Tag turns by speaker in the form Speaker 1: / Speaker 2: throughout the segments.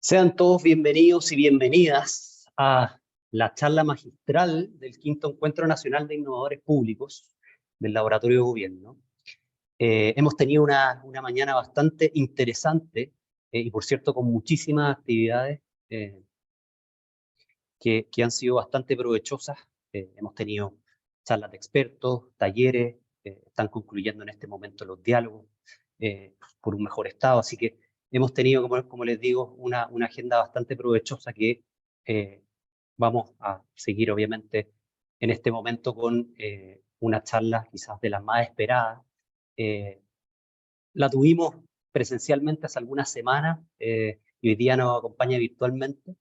Speaker 1: Sean todos bienvenidos y bienvenidas a la charla magistral del quinto Encuentro Nacional de Innovadores Públicos del Laboratorio de Gobierno. Hemos tenido una mañana bastante interesante y por cierto con muchísimas actividades que han sido bastante provechosas. Hemos tenido charlas de expertos, talleres, están concluyendo en este momento los diálogos por un mejor estado, así que hemos tenido, como les digo, una agenda bastante provechosa que vamos a seguir, obviamente, en este momento con una charla quizás de las más esperadas. La tuvimos presencialmente hace algunas semanas y hoy día nos acompaña virtualmente.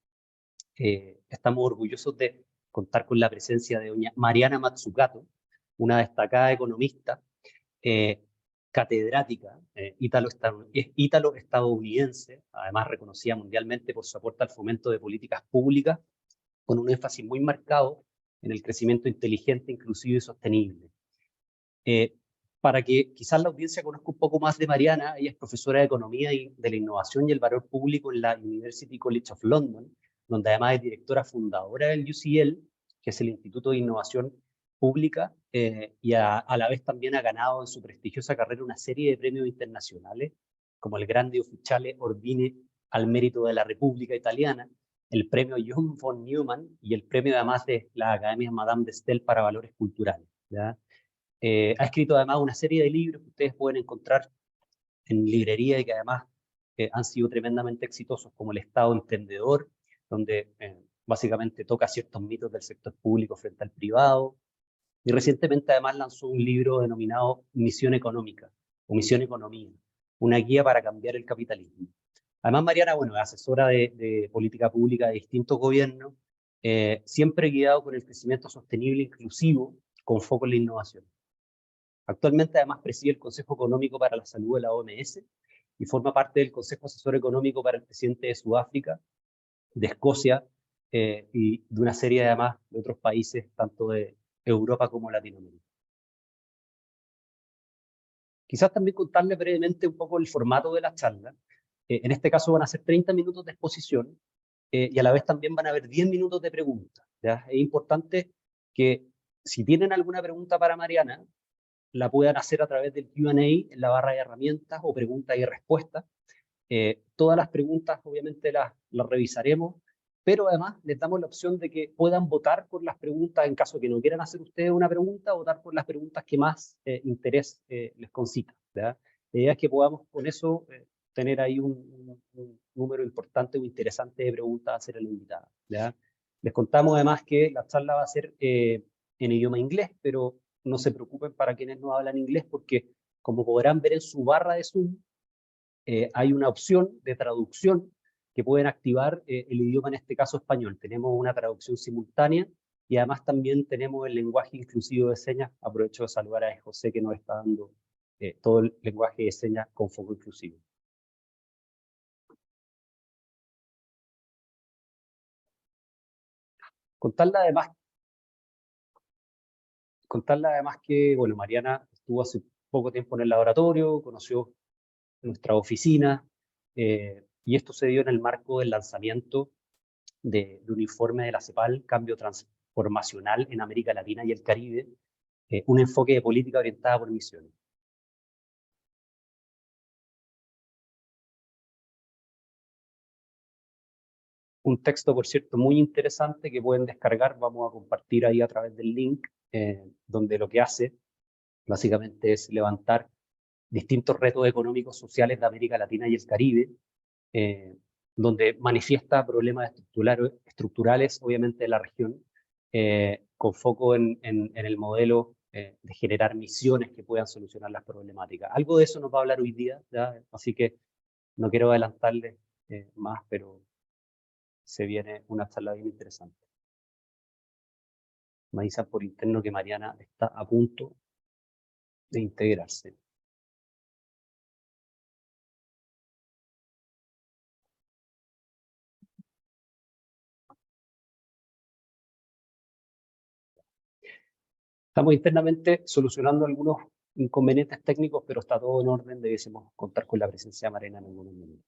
Speaker 1: Estamos orgullosos de contar con la presencia de doña Mariana Mazzucato, una destacada economista, catedrática, ítalo-estadounidense, además reconocida mundialmente por su aporte al fomento de políticas públicas, con un énfasis muy marcado en el crecimiento inteligente, inclusivo y sostenible. Para que quizás la audiencia conozca un poco más de Mariana, ella es profesora de Economía y de la Innovación y el Valor Público en la University College of London, donde además es directora fundadora del Ufficiale, que es el Instituto de Innovación Pública, y a la vez también ha ganado en su prestigiosa carrera una serie de premios internacionales, como el Grande Ufficiale Ordine al Merito de la Repubblica Italiana, el Premio John von Neumann y el Premio además de la Academias Madame de Staël para Valores Culturales, ¿ya? Ha escrito además una serie de libros que ustedes pueden encontrar en librería y que además han sido tremendamente exitosos, como El Estado Emprendedor, donde básicamente toca ciertos mitos del sector público frente al privado, y recientemente además lanzó un libro denominado Misión Económica, o Misión Economía, una guía para cambiar el capitalismo. Además, Mariana, bueno, es asesora de política pública de distintos gobiernos, siempre guiado con el crecimiento sostenible e inclusivo, con foco en la innovación. Actualmente, además, preside el Consejo Económico para la Salud de la OMS y forma parte del Consejo Asesor Económico para el presidente de Sudáfrica, de Escocia y de una serie, además, de otros países, tanto de Europa como Latinoamérica. Quizás también contarles brevemente un poco el formato de la charla. En este caso van a ser 30 minutos de exposición y a la vez también van a haber 10 minutos de preguntas, ¿ya? Es importante que si tienen alguna pregunta para Mariana, la puedan hacer a través del Q&A en la barra de herramientas o preguntas y respuestas. Todas las preguntas obviamente las revisaremos, pero además les damos la opción de que puedan votar por las preguntas en caso que no quieran hacer ustedes una pregunta, votar por las preguntas que más interés les concita, ¿ya? La idea es que podamos con eso tener ahí un número importante o interesante de preguntas a hacer a la invitada, ¿ya? Les contamos además que la charla va a ser en idioma inglés, pero no se preocupen para quienes no hablan inglés, porque como podrán ver en su barra de Zoom, hay una opción de traducción que pueden activar el idioma, en este caso español. Tenemos una traducción simultánea y además también tenemos el lenguaje inclusivo de señas. Aprovecho de saludar a José, que nos está dando todo el lenguaje de señas con foco inclusivo. Contarle además que, bueno, Mariana estuvo hace poco tiempo en el laboratorio, conoció nuestra oficina, y esto se dio en el marco del lanzamiento de un informe de la CEPAL, Cambio Transformacional en América Latina y el Caribe, un enfoque de política orientada por misiones. Un texto, por cierto, muy interesante que pueden descargar, vamos a compartir ahí a través del link, donde lo que hace básicamente es levantar distintos retos económicos sociales de América Latina y el Caribe, donde manifiesta problemas estructurales, obviamente, de la región, con foco en el modelo de generar misiones que puedan solucionar las problemáticas. Algo de eso nos va a hablar hoy día, ¿ya? Así que no quiero adelantarles más, pero se viene una charla bien interesante. Me avisan por interno que Mariana está a punto de integrarse. Estamos internamente solucionando algunos inconvenientes técnicos, pero está todo en orden. Debiésemos contar con la presencia de Mariana en algún momento.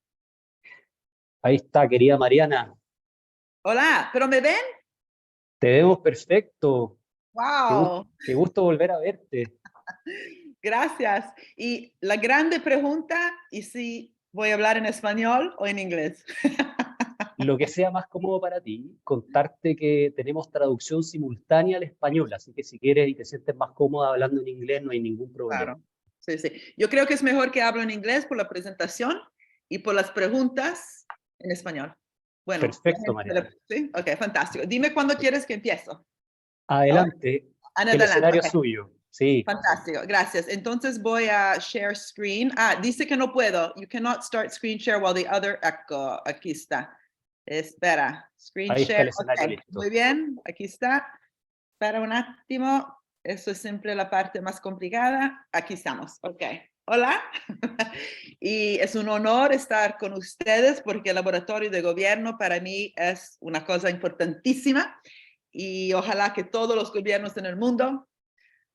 Speaker 1: Ahí está, querida Mariana.
Speaker 2: Hola, ¿pero me ven?
Speaker 1: Te vemos perfecto.
Speaker 2: Wow,
Speaker 1: Qué gusto volver a verte.
Speaker 2: gracias. Y la grande pregunta, ¿y si voy a hablar en español o en inglés?
Speaker 1: Lo que sea más cómodo para ti, contarte que tenemos traducción simultánea al español, así que si quieres y te sientes más cómoda hablando en inglés, no hay ningún problema.
Speaker 2: Claro, sí, sí. Yo creo que es mejor que hablo en inglés por la presentación y por las preguntas en español. Bueno,
Speaker 1: Perfecto, Mariana.
Speaker 2: ¿sí? Ok, fantástico. Dime cuándo quieres que empiezo. ¿Ahora?
Speaker 1: Adelante, que el
Speaker 2: Adelante,
Speaker 1: escenario
Speaker 2: ok.
Speaker 1: es suyo. Sí,
Speaker 2: Fantástico, gracias. Entonces voy a share screen. Dice que no puedo. You cannot start screen share while the other. Aquí está. Espera. Screen
Speaker 1: ahí está
Speaker 2: share.
Speaker 1: el escenario
Speaker 2: Ok, muy
Speaker 1: listo.
Speaker 2: bien. Aquí está. Espera un attimo. Eso es siempre la parte más complicada. Aquí estamos. Ok. Hola. Y es un honor estar con ustedes porque el laboratorio de gobierno para mí es una cosa importantísima y ojalá que todos los gobiernos en el mundo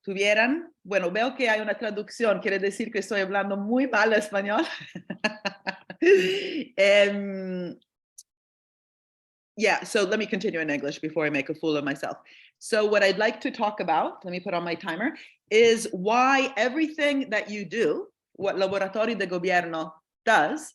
Speaker 2: tuvieran, bueno, veo que hay una traducción, quiere decir que estoy hablando muy mal español. Yeah, so let me continue in English before I make a fool of myself. So what I'd like to talk about, let me put on my timer, is why everything that you do, what Laboratorio de Gobierno does,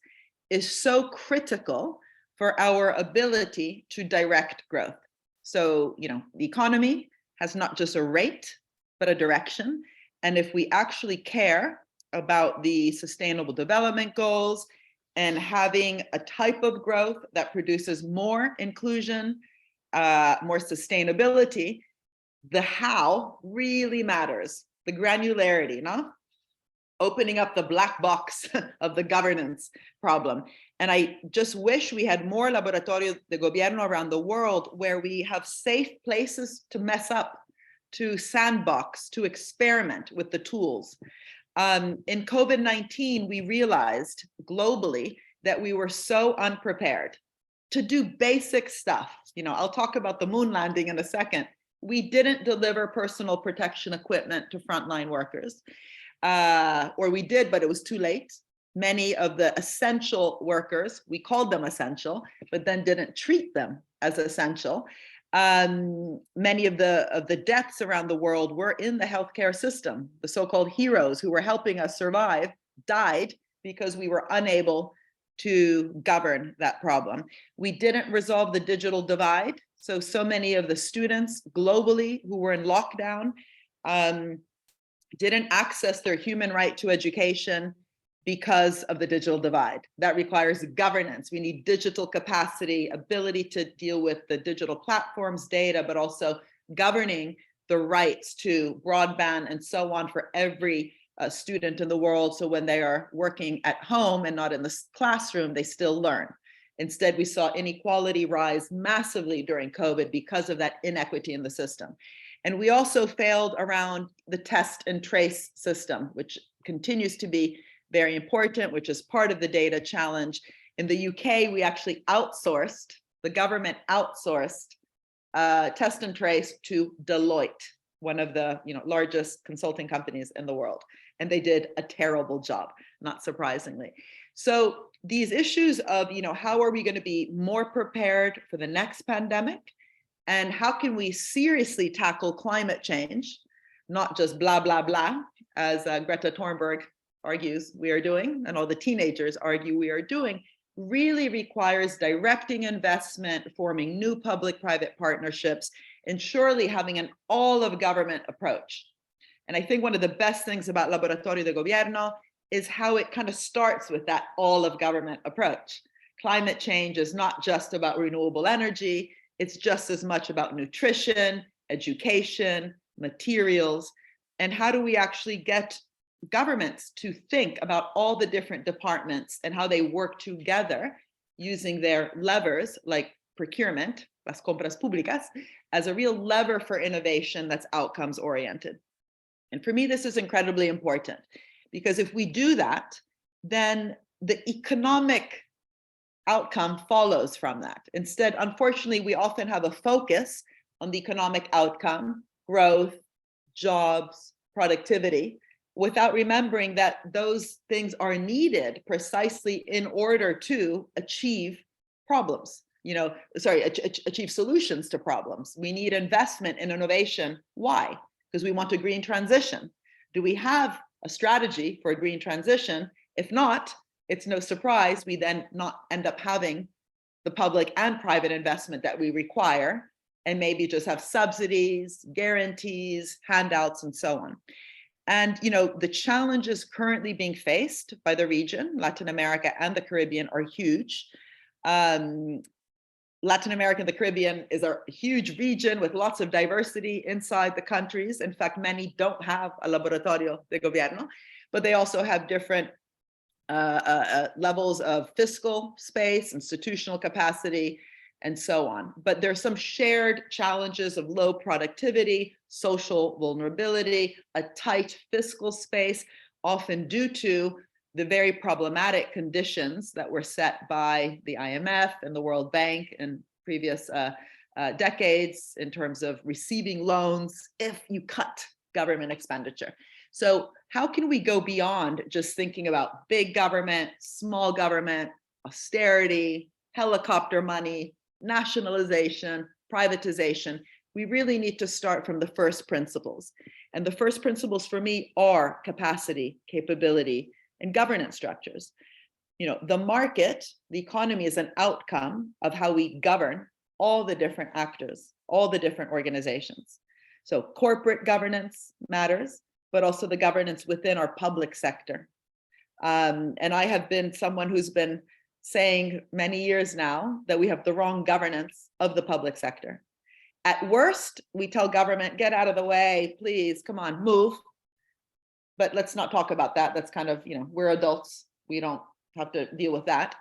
Speaker 2: is so critical for our ability to direct growth. So, you know, the economy has not just a rate, but a direction. And if we actually care about the sustainable development goals and having a type of growth that produces more inclusion, more sustainability, the how really matters. The granularity, no? Opening up the black box of the governance problem. And I just wish we had more laboratorios de gobierno around the world where we have safe places to mess up, to sandbox, to experiment with the tools. In COVID-19, we realized globally that we were so unprepared to do basic stuff. You know, I'll talk about the moon landing in a second. We didn't deliver personal protection equipment to frontline workers. Or we did, but it was too late. Many of the essential workers, we called them essential, but then didn't treat them as essential. Many of the deaths around the world were in the healthcare system. The so-called heroes who were helping us survive died because we were unable to govern that problem. We didn't resolve the digital divide. So many of the students globally who were in lockdown didn't access their human right to education because of the digital divide. That requires governance. We need digital capacity, ability to deal with the digital platforms, data, but also governing the rights to broadband and so on for every student in the world. So when they are working at home and not in the classroom, they still learn. Instead, we saw inequality rise massively during COVID because of that inequity in the system. And we also failed around the test and trace system, which continues to be very important, which is part of the data challenge. In the UK, we actually outsourced, the government outsourced test and trace to Deloitte, one of the largest consulting companies in the world. And they did a terrible job, not surprisingly. So these issues of, how are we going to be more prepared for the next pandemic? And how can we seriously tackle climate change, not just blah, blah, blah, as Greta Thunberg argues we are doing, and all the teenagers argue we are doing, really requires directing investment, forming new public-private partnerships, and surely having an all-of-government approach. And I think one of the best things about Laboratorio de Gobierno is how it kind of starts with that all-of-government approach. Climate change is not just about renewable energy, it's just as much about nutrition, education, materials, and how do we actually get governments to think about all the different departments and how they work together using their levers like procurement, las compras públicas, as a real lever for innovation that's outcomes oriented. And for me, this is incredibly important because if we do that, then the economic outcome follows from that. Instead, unfortunately, we often have a focus on the economic outcome, growth, jobs, productivity, without remembering that those things are needed precisely in order to achieve problems, achieve solutions to problems. We need investment in innovation. Why? Because we want a green transition. Do we have a strategy for a green transition? If not, it's no surprise we then not end up having the public and private investment that we require, and maybe just have subsidies, guarantees, handouts, and so on. And the challenges currently being faced by the region, Latin America and the Caribbean, are huge. Latin America and the Caribbean is a huge region with lots of diversity inside the countries. In fact, many don't have a laboratorio de gobierno, but they also have different levels of fiscal space, institutional capacity, and so on. But there's some shared challenges of low productivity, social vulnerability, a tight fiscal space, often due to the very problematic conditions that were set by the IMF and the World Bank in previous decades in terms of receiving loans if you cut government expenditure. So how can we go beyond just thinking about big government, small government, austerity, helicopter money, nationalization, privatization? We really need to start from the first principles. And the first principles for me are capacity, capability, and governance structures. The market, the economy, is an outcome of how we govern all the different actors, all the different organizations. So corporate governance matters, but also the governance within our public sector. And I have been someone who's been saying many years now that we have the wrong governance of the public sector. At worst, we tell government, get out of the way, please, come on, move. But let's not talk about that. That's kind of, we're adults. We don't have to deal with that.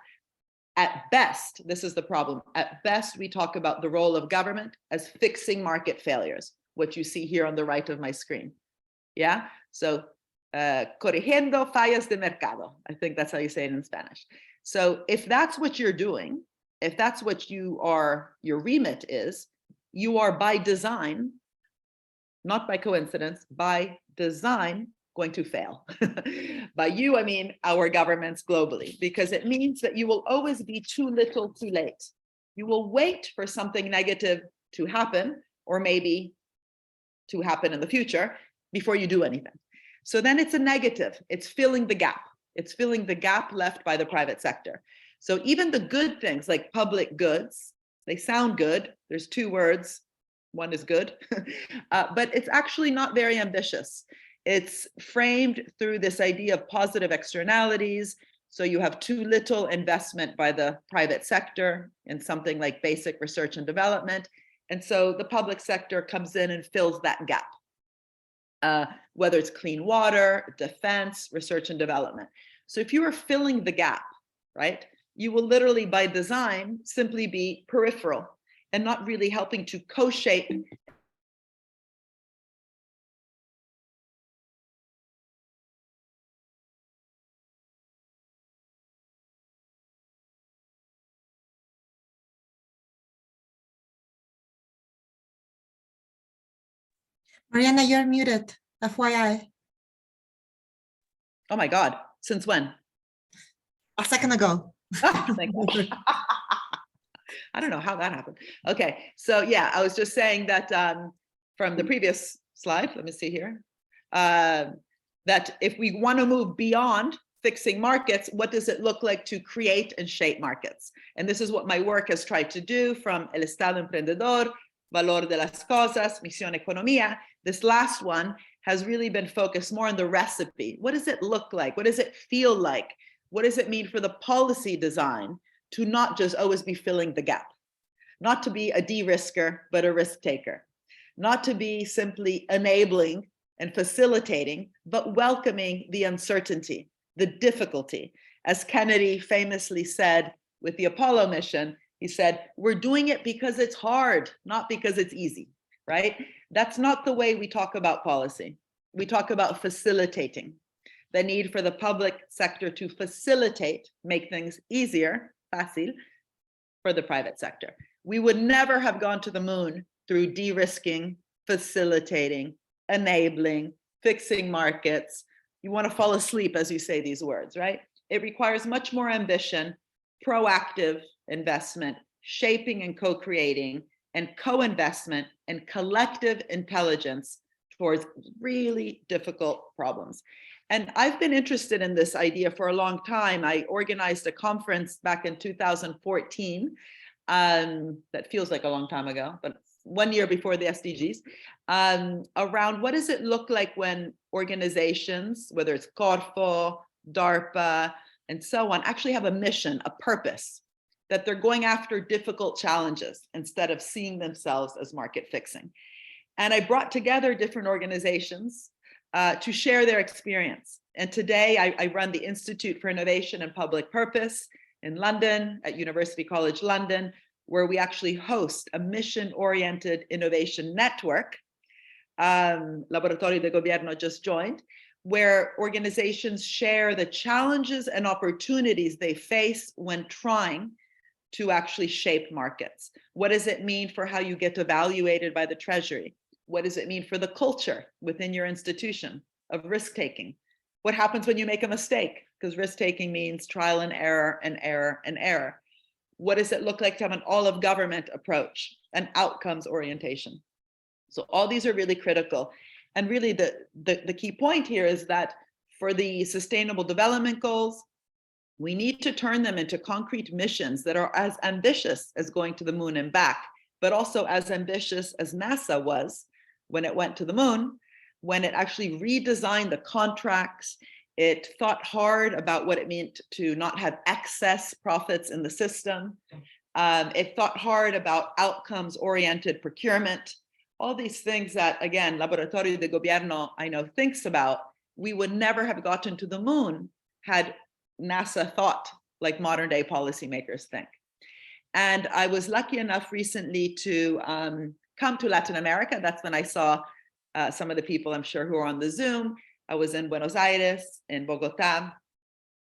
Speaker 2: At best, this is the problem. At best, we talk about the role of government as fixing market failures, what you see here on the right of my screen. Yeah, so corrigiendo fallas de mercado. I think that's how you say it in Spanish. So if that's what you're doing, if that's what your remit is, you are by design, not by coincidence, by design, going to fail. By you, I mean our governments globally, because it means that you will always be too little, too late. You will wait for something negative to happen, or maybe to happen in the future, before you do anything. So then it's a negative. It's filling the gap. It's filling the gap left by the private sector. So even the good things like public goods, they sound good. There's two words. One is good, but it's actually not very ambitious. It's framed through this idea of positive externalities. So you have too little investment by the private sector in something like basic research and development. And so the public sector comes in and fills that gap, whether it's clean water, defense, research and development. So if you are filling the gap, right, you will literally by design simply be peripheral and not really helping to co-shape
Speaker 3: Mariana, you're muted, FYI.
Speaker 2: Oh my God, since when?
Speaker 3: A second ago.
Speaker 2: Oh, thank God. I don't know how that happened. Okay, so yeah, I was just saying that from the previous slide, let me see here, that if we want to move beyond fixing markets, what does it look like to create and shape markets? And this is what my work has tried to do, from El Estado Emprendedor, Valor de las Cosas, Misión Economía. This last one has really been focused more on the recipe. What does it look like? What does it feel like? What does it mean for the policy design to not just always be filling the gap? Not to be a de-risker, but a risk taker. Not to be simply enabling and facilitating, but welcoming the uncertainty, the difficulty. As Kennedy famously said with the Apollo mission, he said, we're doing it because it's hard, not because it's easy, right? That's not the way we talk about policy. We talk about facilitating, the need for the public sector to facilitate, make things easier, fácil, for the private sector. We would never have gone to the moon through de-risking, facilitating, enabling, fixing markets. You want to fall asleep as you say these words, right? It requires much more ambition, proactive investment, shaping and co-creating, and co-investment and collective intelligence towards really difficult problems. And I've been interested in this idea for a long time. I organized a conference back in 2014 that feels like a long time ago, but 1 year before the SDGs, around what does it look like when organizations, whether it's Corfo, DARPA, and so on, actually have a mission, a purpose, that they're going after difficult challenges instead of seeing themselves as market fixing. And I brought together different organizations to share their experience. And today I run the Institute for Innovation and Public Purpose in London at University College London, where we actually host a mission-oriented innovation network. Laboratorio de Gobierno just joined, where organizations share the challenges and opportunities they face when trying to actually shape markets. What does it mean for how you get evaluated by the Treasury? What does it mean for the culture within your institution of risk-taking? What happens when you make a mistake? Because risk-taking means trial and error and error and error. What does it look like to have an all-of-government approach, an outcomes orientation? So all these are really critical. And really the key point here is that for the Sustainable Development Goals, we need to turn them into concrete missions that are as ambitious as going to the moon and back, but also as ambitious as NASA was when it went to the moon, when it actually redesigned the contracts. It thought hard about what it meant to not have excess profits in the system. It thought hard about outcomes-oriented procurement. All these things that, again, Laboratorio de Gobierno, I know, thinks about. We would never have gotten to the moon had NASA thought like modern day policymakers think. And I was lucky enough recently to come to Latin America. That's when I saw some of the people I'm sure who are on the Zoom. I was in Buenos Aires, in Bogota,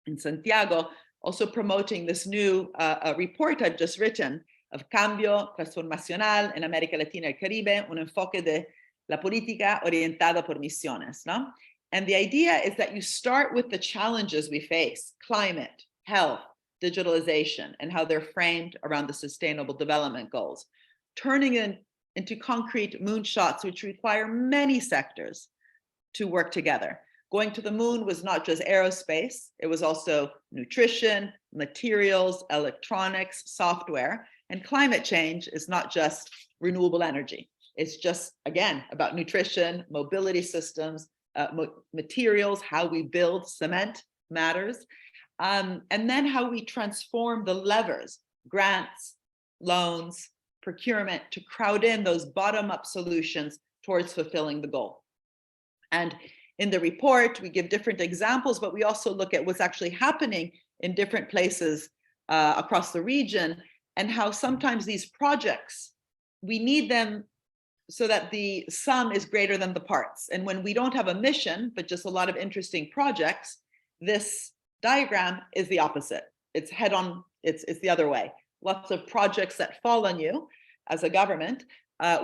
Speaker 2: in Santiago, also promoting this new report I've just written of Cambio Transformacional en América Latina y Caribe, un enfoque de la política orientada por misiones, ¿no? And the idea is that you start with the challenges we face, climate, health, digitalization, and how they're framed around the Sustainable Development Goals, turning into concrete moonshots, which require many sectors to work together. Going to the moon was not just aerospace, it was also nutrition, materials, electronics, software, and climate change is not just renewable energy. It's just, again, about nutrition, mobility systems, materials, how we build cement matters, and then how we transform the levers, grants, loans, procurement, to crowd in those bottom-up solutions towards fulfilling the goal. And in the report, we give different examples, but we also look at what's actually happening in different places across the region, and how sometimes these projects, we need them so that the sum is greater than the parts. And when we don't have a mission, but just a lot of interesting projects, this diagram is the opposite. It's head on, it's the other way. Lots of projects that fall on you as a government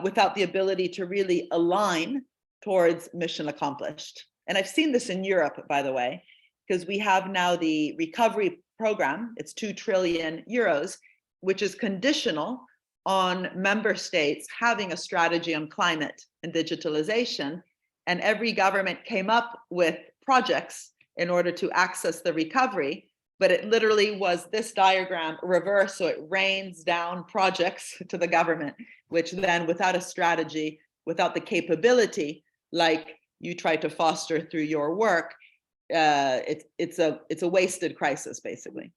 Speaker 2: without the ability to really align towards mission accomplished. And I've seen this in Europe, by the way, because we have now the recovery program, it's 2 trillion euros, which is conditional on member states having a strategy on climate and digitalization. And every government came up with projects in order to access the recovery, but it literally was this diagram reversed, so it rains down projects to the government, which then without a strategy, without the capability, like you try to foster through your work, it's a wasted crisis, basically.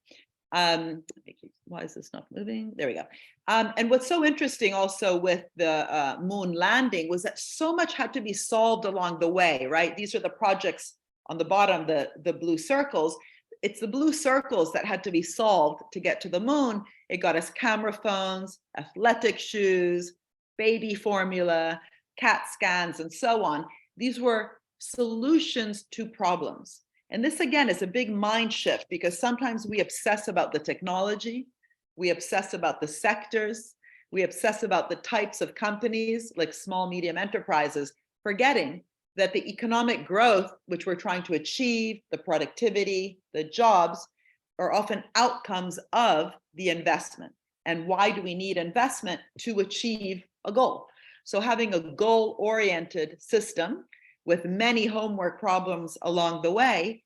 Speaker 2: Why is this not moving? There we go. And what's so interesting also with the moon landing was that so much had to be solved along the way, right? These are the projects on the bottom, the blue circles. It's the blue circles that had to be solved to get to the moon. It got us camera phones, athletic shoes, baby formula, CAT scans, and so on. These were solutions to problems. And this, again, is a big mind shift, because sometimes we obsess about the technology, we obsess about the sectors, we obsess about the types of companies like small, medium enterprises, forgetting that the economic growth, which we're trying to achieve, the productivity, the jobs, are often outcomes of the investment. And why do we need investment? To achieve a goal. So having a goal-oriented system with many homework problems along the way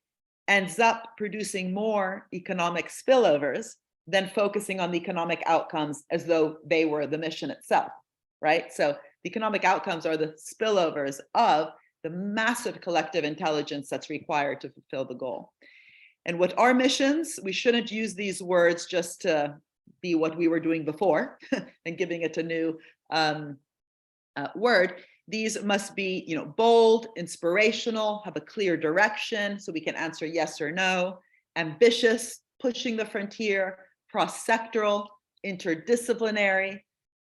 Speaker 2: ends up producing more economic spillovers than focusing on the economic outcomes as though they were the mission itself, right? So the economic outcomes are the spillovers of the massive collective intelligence that's required to fulfill the goal. And what our missions, we shouldn't use these words just to be what we were doing before and giving it a new word. These must be, bold, inspirational, have a clear direction so we can answer yes or no, ambitious, pushing the frontier, cross-sectoral, interdisciplinary.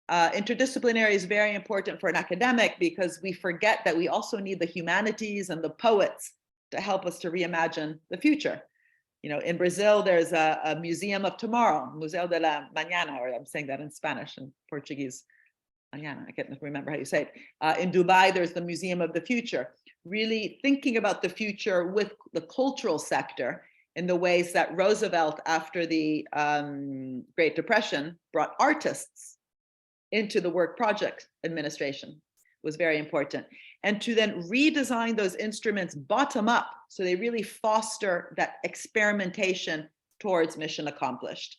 Speaker 2: Interdisciplinary is very important for an academic because we forget that we also need the humanities and the poets to help us to reimagine the future. In Brazil, there's a Museum of Tomorrow, Museo della Mañana, or I'm saying that in Spanish and Portuguese. Mañana, I can't remember how you say it. In Dubai, there's the Museum of the Future, really thinking about the future with the cultural sector in the ways that Roosevelt, after the Great Depression, brought artists into the work project administration was very important. And to then redesign those instruments bottom up, so they really foster that experimentation towards mission accomplished.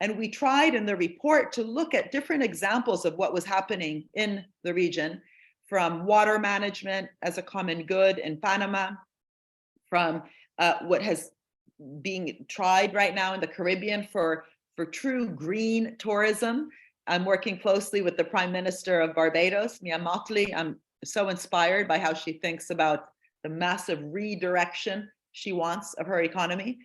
Speaker 2: And we tried in the report to look at different examples of what was happening in the region, from water management as a common good in Panama, from what has being tried right now in the Caribbean for true green tourism. I'm working closely with the Prime Minister of Barbados, Mia Mottley. I'm so inspired by how she thinks about the massive redirection she wants of her economy.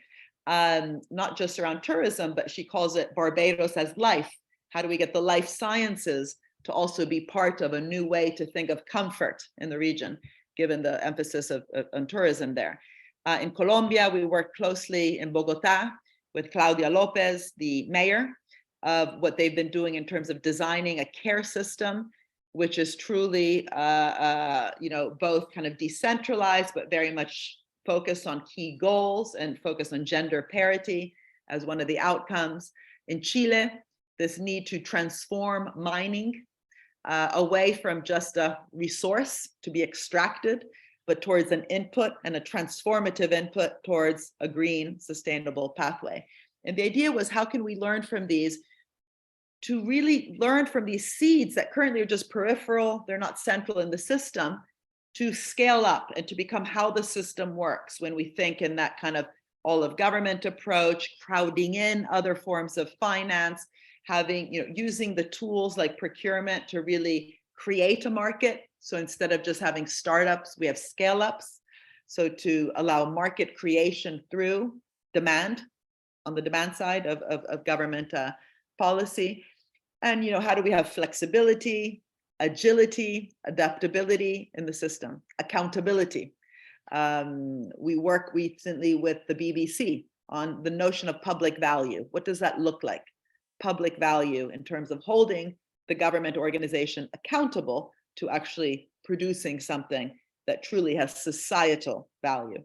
Speaker 2: Not just around tourism, but she calls it Barbados as life. How do we get the life sciences to also be part of a new way to think of comfort in the region, given the emphasis on tourism there? In Colombia, we work closely in Bogota with Claudia Lopez, the mayor, of what they've been doing in terms of designing a care system, which is truly, both kind of decentralized, but very much focus on key goals and focus on gender parity as one of the outcomes. In Chile, this need to transform mining away from just a resource to be extracted, but towards an input and a transformative input towards a green, sustainable pathway. And the idea was, how can we learn from these, to really learn from these seeds that currently are just peripheral, they're not central in the system, to scale up and to become how the system works when we think in that kind of all of government approach, crowding in other forms of finance, having, using the tools like procurement to really create a market. So instead of just having startups, we have scale ups. So to allow market creation through demand, on the demand side of government policy. And, how do we have flexibility, agility, adaptability in the system, accountability. We work recently with the BBC on the notion of public value. What does that look like? Public value in terms of holding the government organization accountable to actually producing something that truly has societal value.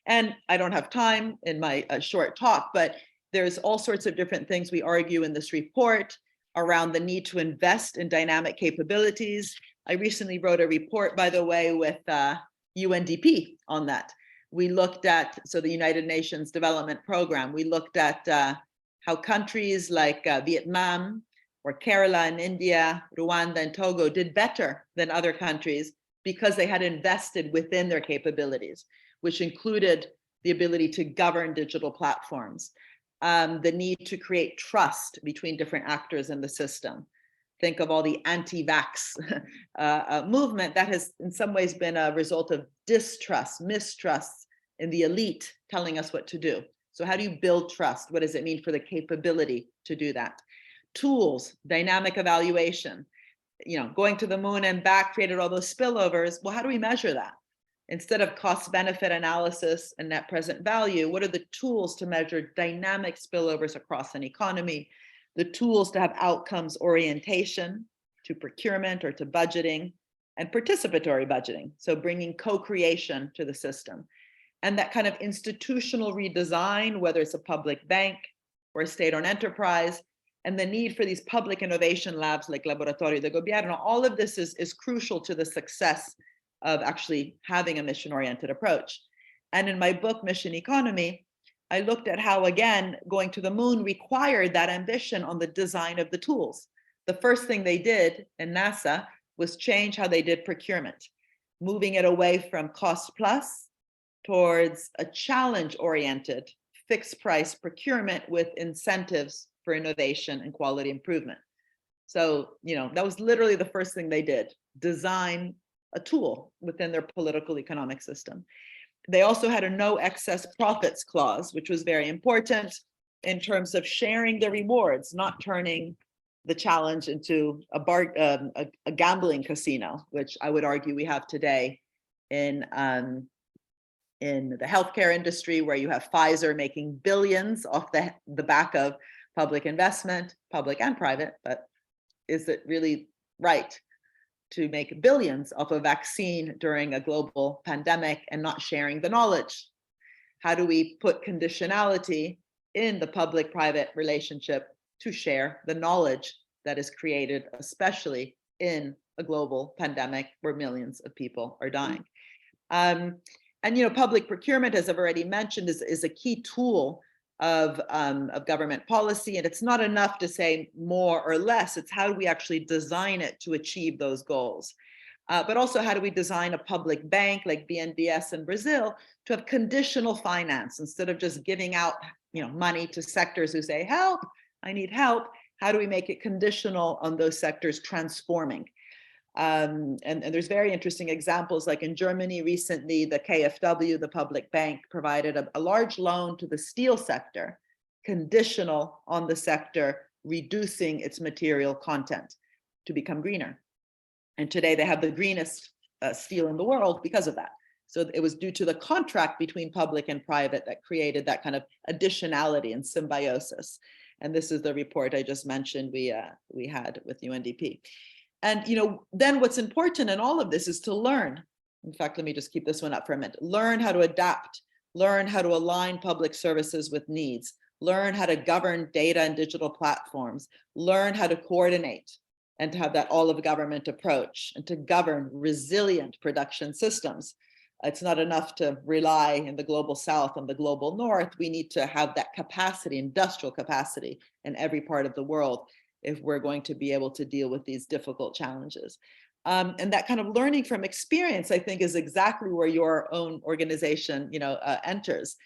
Speaker 2: And I don't have time in my short talk, but there's all sorts of different things we argue in this report around the need to invest in dynamic capabilities. I recently wrote a report, by the way, with UNDP on that. We looked at, so the United Nations Development Program, we looked at how countries like Vietnam or Kerala in India, Rwanda and Togo did better than other countries because they had invested within their capabilities, which included the ability to govern digital platforms. The need to create trust between different actors in the system. Think of all the anti-vax movement that has in some ways been a result of distrust, mistrust in the elite telling us what to do. So how do you build trust? What does it mean for the capability to do that? Tools, dynamic evaluation, going to the moon and back created all those spillovers. Well, how do we measure that? Instead of cost benefit analysis and net present value, what are the tools to measure dynamic spillovers across an economy? The tools to have outcomes orientation to procurement or to budgeting, and participatory budgeting. So bringing co-creation to the system. And that kind of institutional redesign, whether it's a public bank or a state-owned enterprise, and the need for these public innovation labs like Laboratorio de Gobierno, all of this is crucial to the success of actually having a mission-oriented approach. And in my book, Mission Economy, I looked at how, again, going to the moon required that ambition on the design of the tools. The first thing they did in NASA was change how they did procurement, moving it away from cost plus towards a challenge-oriented fixed price procurement with incentives for innovation and quality improvement. So, that was literally the first thing they did, design a tool within their political economic system. They also had a no excess profits clause, which was very important in terms of sharing the rewards, not turning the challenge into a gambling casino, which I would argue we have today in the healthcare industry, where you have Pfizer making billions off the back of public investment, public and private, but is it really right to make billions off a vaccine during a global pandemic and not sharing the knowledge? How do we put conditionality in the public-private relationship to share the knowledge that is created, especially in a global pandemic where millions of people are dying? And public procurement, as I've already mentioned, is a key tool of government policy. And it's not enough to say more or less, it's how do we actually design it to achieve those goals. But also, how do we design a public bank like BNDES in Brazil to have conditional finance instead of just giving out money to sectors who say, help, I need help. How do we make it conditional on those sectors transforming? And there's very interesting examples, like in Germany recently, the KfW, the public bank, provided a large loan to the steel sector, conditional on the sector reducing its material content to become greener. And today they have the greenest steel in the world because of that. So it was due to the contract between public and private that created that kind of additionality and symbiosis. And this is the report I just mentioned we had with UNDP. And then what's important in all of this is to learn. In fact, let me just keep this one up for a minute. Learn how to adapt, learn how to align public services with needs, learn how to govern data and digital platforms, learn how to coordinate and to have that all of government approach, and to govern resilient production systems. It's not enough to rely in the global south on the global north. We need to have that capacity, industrial capacity, in every part of the world if we're going to be able to deal with these difficult challenges. And that kind of learning from experience, I think, is exactly where your own organization, enters.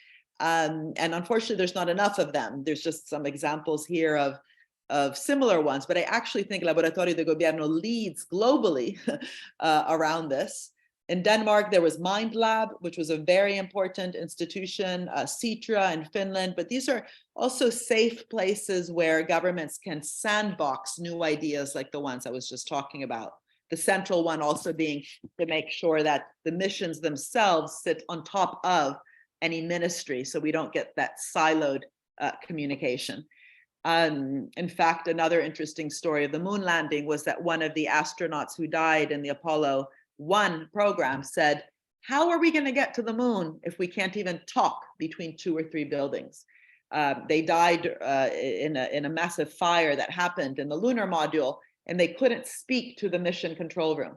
Speaker 2: And unfortunately, there's not enough of them. There's just some examples here of similar ones, but I actually think Laboratorio de Gobierno leads globally around this. In Denmark, there was Mind Lab, which was a very important institution, Citra in Finland, but these are also safe places where governments can sandbox new ideas like the ones I was just talking about. The central one also being to make sure that the missions themselves sit on top of any ministry, so we don't get that siloed communication. In fact, another interesting story of the moon landing was that one of the astronauts who died in the Apollo 1 program said, how are we going to get to the moon if we can't even talk between 2 or 3 buildings? They died in a massive fire that happened in the lunar module, and they couldn't speak to the mission control room.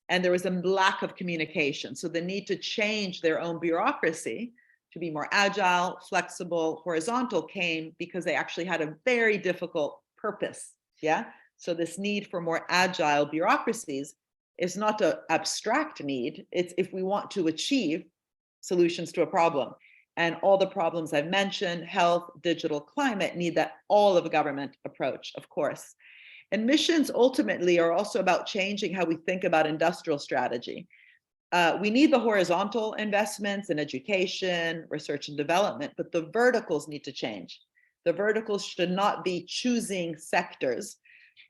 Speaker 2: And there was a lack of communication. So the need to change their own bureaucracy to be more agile, flexible, horizontal came because they actually had a very difficult purpose. Yeah. So this need for more agile bureaucracies is not an abstract need. It's if we want to achieve solutions to a problem. And all the problems I've mentioned, health, digital, climate, need that all of a government approach, of course. And missions ultimately are also about changing how we think about industrial strategy. We need the horizontal investments in education, research and development, but the verticals need to change. The verticals should not be choosing sectors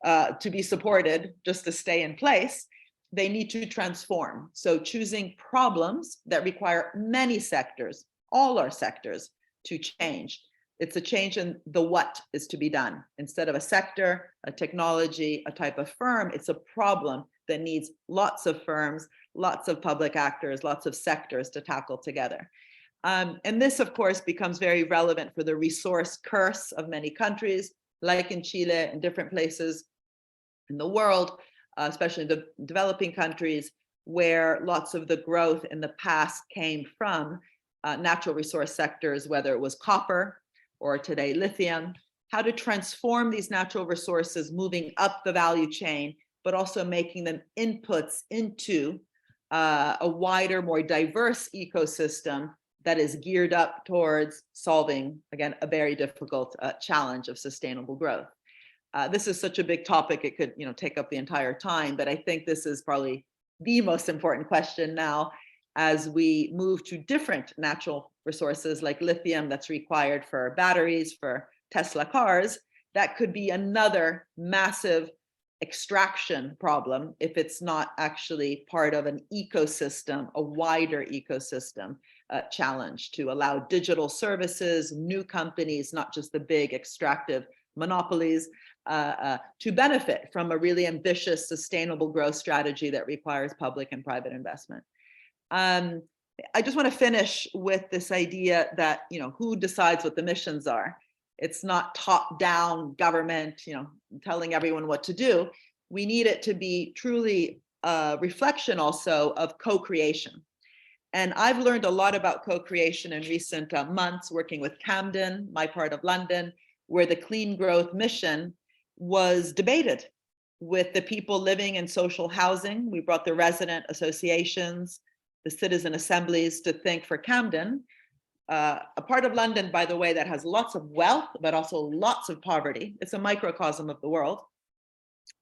Speaker 2: to be supported just to stay in place. They need to transform. So choosing problems that require many sectors, all our sectors, to change. It's a change in the what is to be done. Instead of a sector, a technology, a type of firm, it's a problem that needs lots of firms, lots of public actors, lots of sectors to tackle together. And this, of course, becomes very relevant for the resource curse of many countries, like in Chile and different places in the world, especially the developing countries, where lots of the growth in the past came from natural resource sectors, whether it was copper or today lithium. How to transform these natural resources, moving up the value chain, but also making them inputs into a wider, more diverse ecosystem that is geared up towards solving, again, a very difficult challenge of sustainable growth. This is such a big topic, it could take up the entire time, but I think this is probably the most important question now as we move to different natural resources like lithium that's required for batteries, for Tesla cars. That could be another massive extraction problem if it's not actually part of an ecosystem, a wider ecosystem challenge to allow digital services, new companies, not just the big extractive monopolies, to benefit from a really ambitious sustainable growth strategy that requires public and private investment. I just want to finish with this idea that, who decides what the missions are? It's not top-down government, telling everyone what to do. We need it to be truly a reflection also of co-creation. And I've learned a lot about co-creation in recent months working with Camden, my part of London, where the clean growth mission was debated with the people living in social housing. We brought the resident associations, the citizen assemblies to think for Camden, a part of London, by the way, that has lots of wealth, but also lots of poverty. It's a microcosm of the world.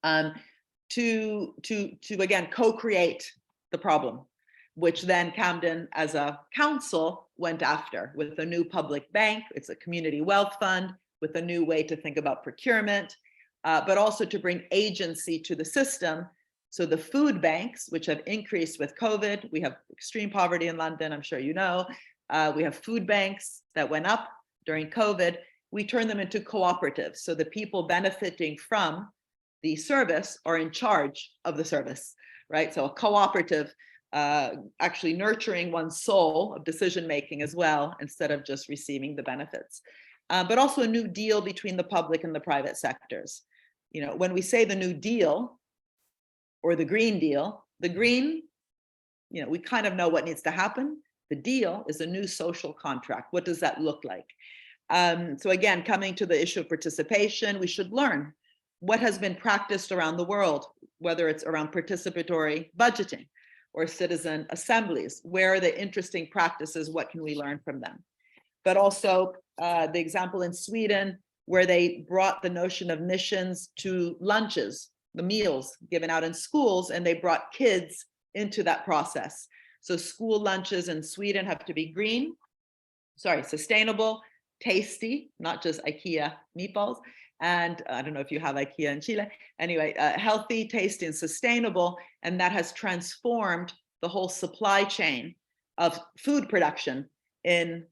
Speaker 2: To again, co-create the problem, which then Camden as a council went after with a new public bank. It's a community wealth fund with a new way to think about procurement, but also to bring agency to the system. So the food banks, which have increased with COVID, we have extreme poverty in London, I'm sure you know. We have food banks that went up during COVID. We turn them into cooperatives. So the people benefiting from the service are in charge of the service, right? So a cooperative actually nurturing one's soul of decision-making as well, instead of just receiving the benefits. But also a new deal between the public and the private sectors. When we say the New Deal or the Green Deal, the green, we kind of know what needs to happen. The deal is a new social contract. What does that look like? So again, coming to the issue of participation, we should learn what has been practiced around the world, whether it's around participatory budgeting or citizen assemblies. Where are the interesting practices? What can we learn from them? But also the example in Sweden, where they brought the notion of missions to lunches, the meals given out in schools, and they brought kids into that process. So school lunches in Sweden have to be sustainable, tasty, not just IKEA meatballs. And I don't know if you have IKEA in Chile. Anyway, healthy, tasty, and sustainable. And that has transformed the whole supply chain of food production in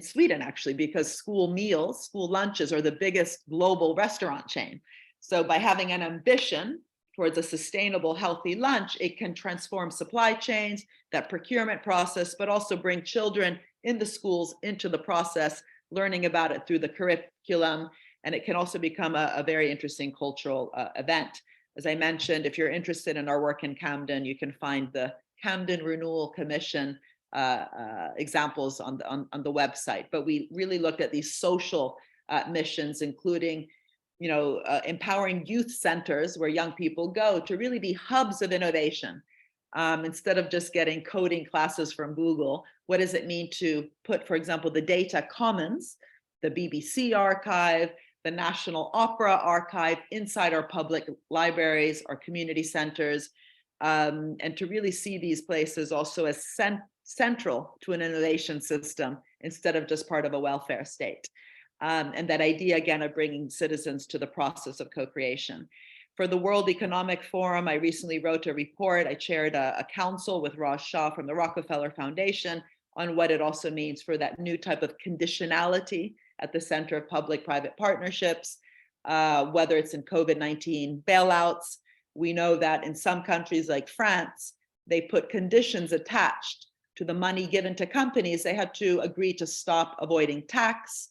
Speaker 2: Sweden, actually, because school meals, school lunches are the biggest global restaurant chain. So by having an ambition towards a sustainable, healthy lunch, it can transform supply chains, that procurement process, but also bring children in the schools into the process, learning about it through the curriculum. And it can also become a very interesting cultural event. As I mentioned, if you're interested in our work in Camden, you can find the Camden Renewal Commission examples on the website. But we really looked at these social missions, including empowering youth centers where young people go to really be hubs of innovation. Instead of just getting coding classes from Google, what does it mean to put, for example, the data commons, the BBC archive, the National Opera archive inside our public libraries, our community centers, and to really see these places also as central to an innovation system instead of just part of a welfare state. And that idea, again, of bringing citizens to the process of co-creation. For the World Economic Forum, I recently wrote a report. I chaired a council with Ross Shaw from the Rockefeller Foundation on what it also means for that new type of conditionality at the center of public-private partnerships, whether it's in COVID-19 bailouts. We know that in some countries like France, they put conditions attached to the money given to companies, they had to agree to stop avoiding tax,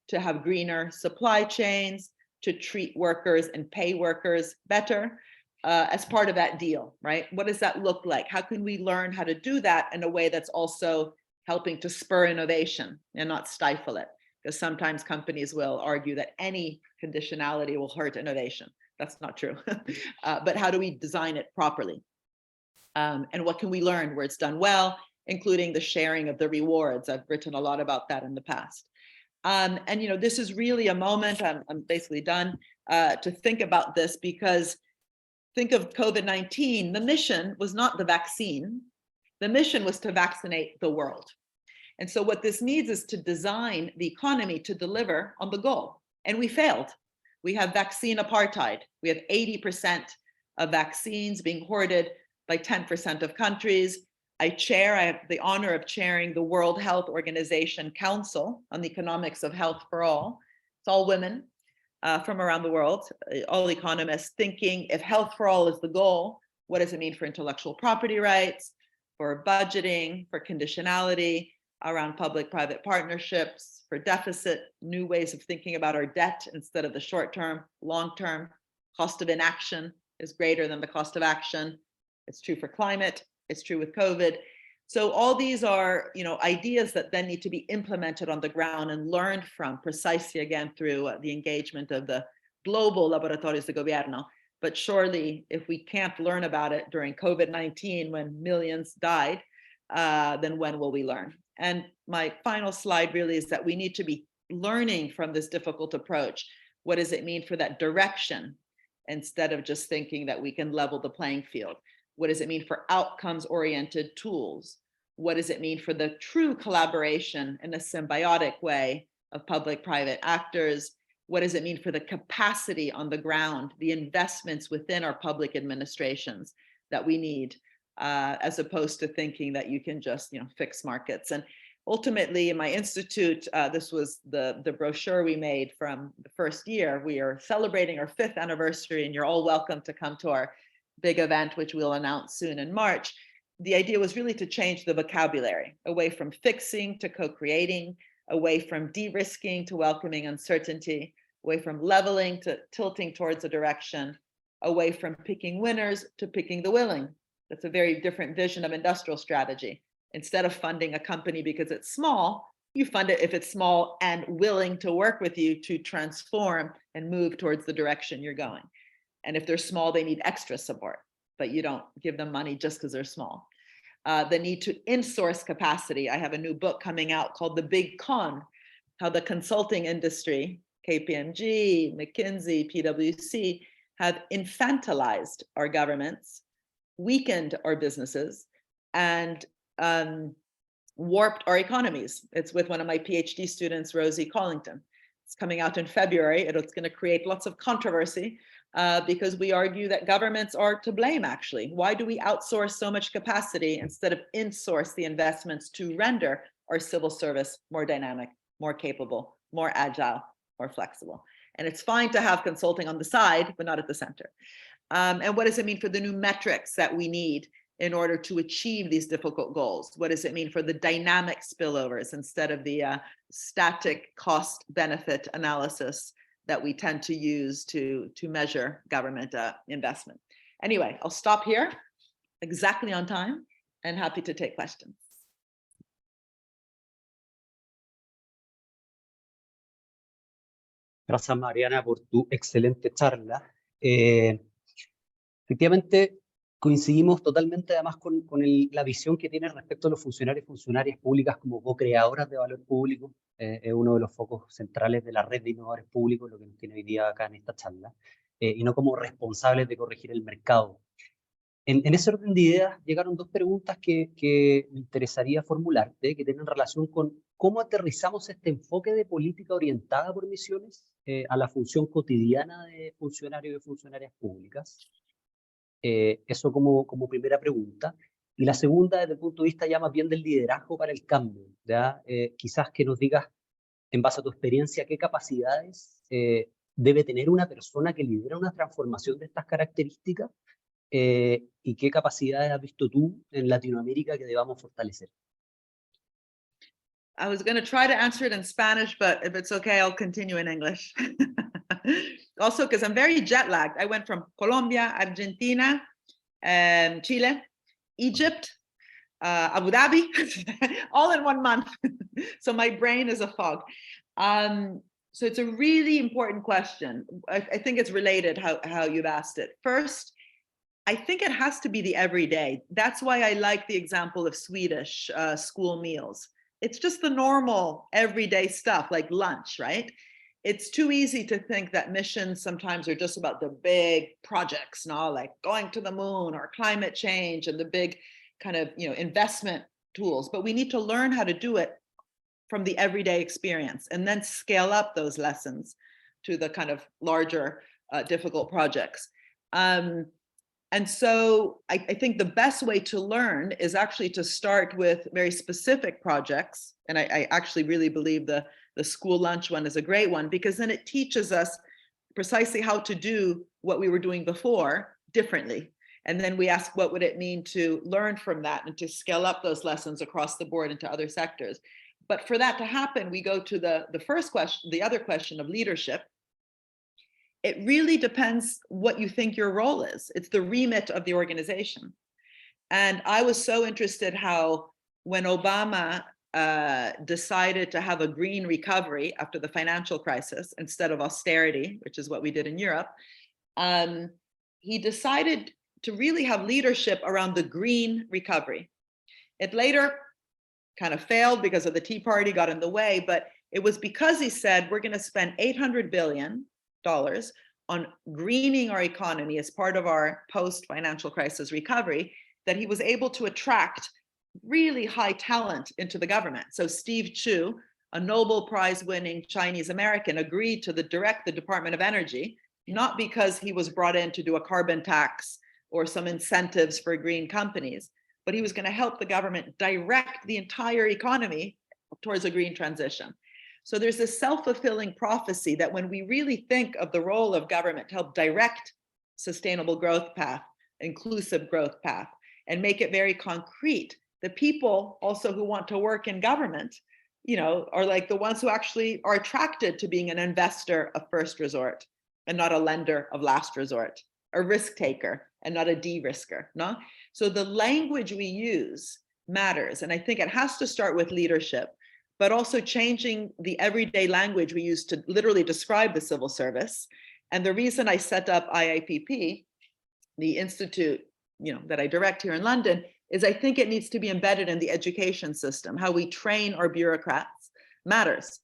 Speaker 2: to have greener supply chains, to treat workers and pay workers better as part of that deal, right? What does that look like? How can we learn how to do that in a way that's also helping to spur innovation and not stifle it? Because sometimes companies will argue that any conditionality will hurt innovation. That's not true. But how do we design it properly? And what can we learn where it's done well, including the sharing of the rewards? I've written a lot about that in the past. And you know, this is really a moment, I'm basically done, to think about this, because think of COVID-19, the mission was not the vaccine. The mission was to vaccinate the world. And so what this needs is to design the economy to deliver on the goal. And we failed. We have vaccine apartheid. We have 80% of vaccines being hoarded by 10% of countries. I have the honor of chairing the World Health Organization Council on the Economics of Health for All. It's all women from around the world, all economists thinking, if health for all is the goal, what does it mean for intellectual property rights, for budgeting, for conditionality, around public-private partnerships, for deficit, new ways of thinking about our debt instead of the short-term, long-term. Cost of inaction is greater than the cost of action. It's true for climate. It's true with COVID. So all these are, you know, ideas that then need to be implemented on the ground and learned from, precisely again through the engagement of the global laboratorios de gobierno. But surely, if we can't learn about it during COVID-19 when millions died, then when will we learn? And my final slide really is that we need to be learning from this difficult approach. What does it mean for that direction, instead of just thinking that we can level the playing field? What does it mean for outcomes-oriented tools? What does it mean for the true collaboration in a symbiotic way of public-private actors? What does it mean for the capacity on the ground, the investments within our public administrations that we need, as opposed to thinking that you can just, you know, fix markets? And ultimately, in my institute, this was the brochure we made from the first year. We are celebrating our 5th anniversary, and you're all welcome to come to our big event, which we'll announce soon in March. The idea was really to change the vocabulary away from fixing to co-creating, away from de-risking to welcoming uncertainty, away from leveling to tilting towards a direction, away from picking winners to picking the willing. That's a very different vision of industrial strategy. Instead of funding a company because it's small, you fund it if it's small and willing to work with you to transform and move towards the direction you're going. And if they're small, they need extra support, but you don't give them money just because they're small. The need to insource capacity. I have a new book coming out called The Big Con, how the consulting industry, KPMG, McKinsey, PwC, have infantilized our governments, weakened our businesses, and warped our economies. It's with one of my PhD students, Rosie Collington. It's coming out in February. It's going to create lots of controversy because we argue that governments are to blame, actually. Why do we outsource so much capacity instead of insource the investments to render our civil service more dynamic, more capable, more agile, more flexible? And it's fine to have consulting on the side, but not at the center. And what does it mean for the new metrics that we need in order to achieve these difficult goals? What does it mean for the dynamic spillovers instead of the static cost benefit analysis that we tend to use to measure government investment? Anyway, I'll stop here, exactly on time, and happy to take questions.
Speaker 1: Gracias, Mariana, por tu excelente charla. Efectivamente, coincidimos totalmente además con la visión que tiene respecto a los funcionarios y funcionarias públicas como co-creadoras de valor público. Es uno de los focos centrales de la red de innovadores públicos, lo que nos tiene hoy día acá en esta charla, y no como responsables de corregir el mercado. En ese orden de ideas llegaron dos preguntas que me interesaría formularte, que tienen relación con cómo aterrizamos este enfoque de política orientada por misiones a la función cotidiana de funcionarios y funcionarias públicas. Eso como primera pregunta. Y la segunda, desde el punto de vista ya más bien del liderazgo para el cambio, ¿ya? Quizás que nos digas, en base a tu experiencia, qué capacidades debe tener una persona que lidera una transformación de estas características y qué capacidades has visto tú en Latinoamérica que debamos fortalecer.
Speaker 2: I was going to try to answer it in Spanish, but if it's okay, I'll continue in English. Also, because I'm very jet lagged. I went from Colombia, Argentina, Chile, Egypt, Abu Dhabi, all in 1 month. So my brain is a fog. So it's a really important question. I think it's related how you've asked it. First, I think it has to be the everyday. That's why I like the example of Swedish school meals. It's just the normal everyday stuff like lunch, right? It's too easy to think that missions sometimes are just about the big projects, no? Like going to the moon or climate change and the big kind of investment tools. But we need to learn how to do it from the everyday experience and then scale up those lessons to the kind of larger difficult projects. And so I think the best way to learn is actually to start with very specific projects. And I actually really believe the school lunch one is a great one, because then it teaches us precisely how to do what we were doing before differently. And then we ask, what would it mean to learn from that and to scale up those lessons across the board into other sectors? But for that to happen, we go to the first question, the other question of leadership. It really depends what you think your role is. It's the remit of the organization. And I was so interested how when Obama decided to have a green recovery after the financial crisis instead of austerity, which is what we did in Europe, he decided to really have leadership around the green recovery. It later kind of failed because of the Tea Party got in the way, but it was because he said, we're going to spend $800 billion on greening our economy as part of our post-financial crisis recovery, that he was able to attract really high talent into the government. So Steve Chu, a Nobel Prize winning Chinese American, agreed to direct the Department of Energy, not because he was brought in to do a carbon tax or some incentives for green companies, but he was going to help the government direct the entire economy towards a green transition. So there's this self-fulfilling prophecy that when we really think of the role of government to help direct sustainable growth path, inclusive growth path, and make it very concrete, the people also who want to work in government, are like the ones who actually are attracted to being an investor of first resort and not a lender of last resort, a risk taker and not a de-risker, no? So the language we use matters. And I think it has to start with leadership, but also changing the everyday language we use to literally describe the civil service. And the reason I set up IIPP, the institute, that I direct here in London, is I think it needs to be embedded in the education system. How we train our bureaucrats matters.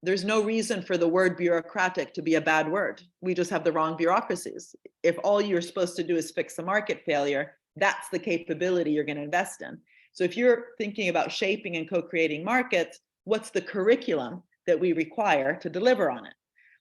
Speaker 2: There's no reason for the word bureaucratic to be a bad word. We just have the wrong bureaucracies. If all you're supposed to do is fix a market failure, that's the capability you're going to invest in. So if you're thinking about shaping and co-creating markets, what's the curriculum that we require to deliver on it?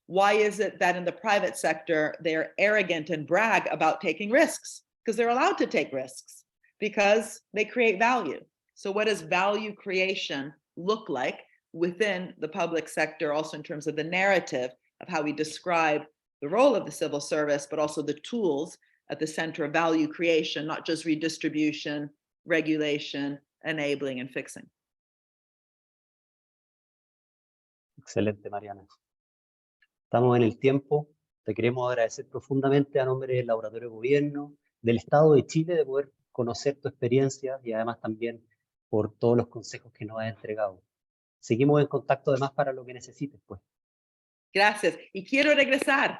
Speaker 2: Why is it that in the private sector, they're arrogant and brag about taking risks? Because they're allowed to take risks, because they create value. So what does value creation look like within the public sector, also in terms of the narrative of how we describe the role of the civil service, but also the tools at the center of value creation, not just redistribution, regulation, enabling, and fixing.
Speaker 1: Excelente, Mariana. Estamos en el tiempo. Te queremos agradecer profundamente a nombre del Laboratorio de Gobierno, del Estado de Chile, de poder conocer tu experiencia y además también por todos los consejos que nos has entregado. Seguimos en contacto además para lo que necesites, pues.
Speaker 2: Gracias. Y quiero regresar.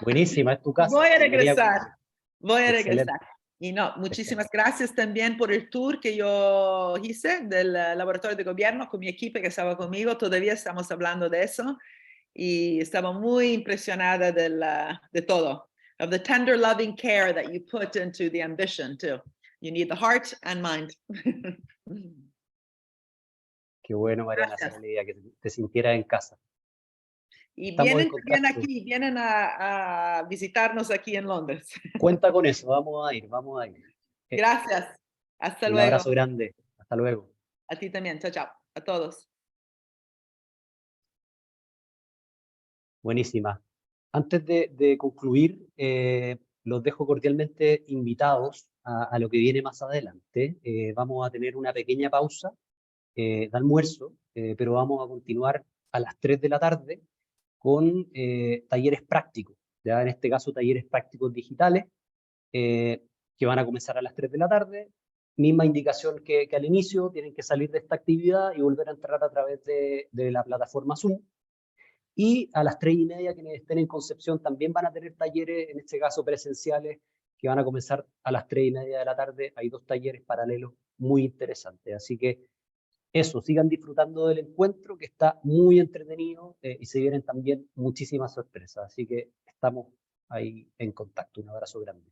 Speaker 1: Buenísima, es tu casa.
Speaker 2: Voy a regresar. Voy a
Speaker 1: Excelente.
Speaker 2: regresar. Y no, muchísimas gracias también por el tour que yo hice del Laboratorio de Gobierno con mi equipo que estaba conmigo. Todavía estamos hablando de eso y estaba muy impresionada de todo. Of the tender, loving care that you put into the ambition too. You need the heart and mind.
Speaker 1: Qué bueno, Mariana, esa era la idea, que te sintieras en casa.
Speaker 2: Y
Speaker 1: Estamos
Speaker 2: vienen a visitarnos aquí en Londres.
Speaker 1: Cuenta con eso, vamos a ir.
Speaker 2: Gracias. Hasta luego.
Speaker 1: Un abrazo grande. Hasta luego.
Speaker 2: A ti también. Chao, chao. A todos.
Speaker 1: Buenísima. Antes de concluir, los dejo cordialmente invitados a lo que viene más adelante. Vamos a tener una pequeña pausa de almuerzo pero vamos a continuar a las 3 de la tarde con talleres prácticos, ¿ya? En este caso talleres prácticos digitales, que van a comenzar a las 3 de la tarde. Misma indicación que al inicio, tienen que salir de esta actividad y volver a entrar a través de la plataforma Zoom. Y a las 3:30, quienes estén en Concepción también van a tener talleres, en este caso presenciales, que van a comenzar a las 3:30 de la tarde. Hay 2 talleres paralelos muy interesantes. Así que eso, sigan disfrutando del encuentro, que está muy entretenido, y se vienen también muchísimas sorpresas. Así que estamos ahí en contacto. Un abrazo grande.